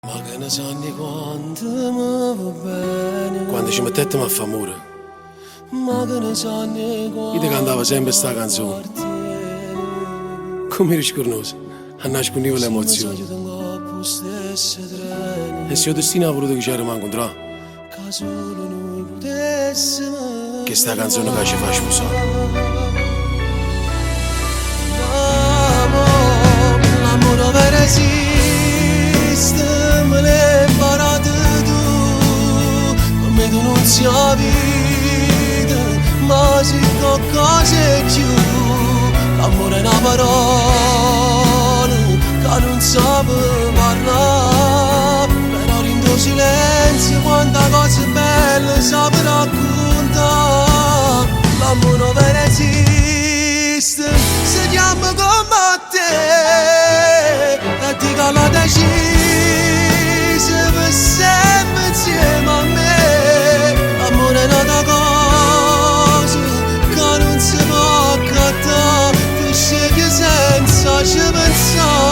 Ma che ne sanno quanto mi va bene quando ci mettetimo a fa amore. Ma che ne sanno quanto io ti cantavo sempre sta canzone come eri scornoso a nascondere le emozioni. E se il destino ha voluto che ci eravamo incontrati, che sta canzone che ci fa sposare. L'amore vero esiste, me l'hai imparato tu, come tu non si ha vita, ma se qualcosa è più. L'amore è una parola che non sape parlare, però in tuo silenzio quanta cose belle sape raccontare. L'amore vero esiste, si chiama come te, e dica la decisa per sempre insieme a me. L'amore è una cosa che non si può accattare, ti scegli senza ci pensare.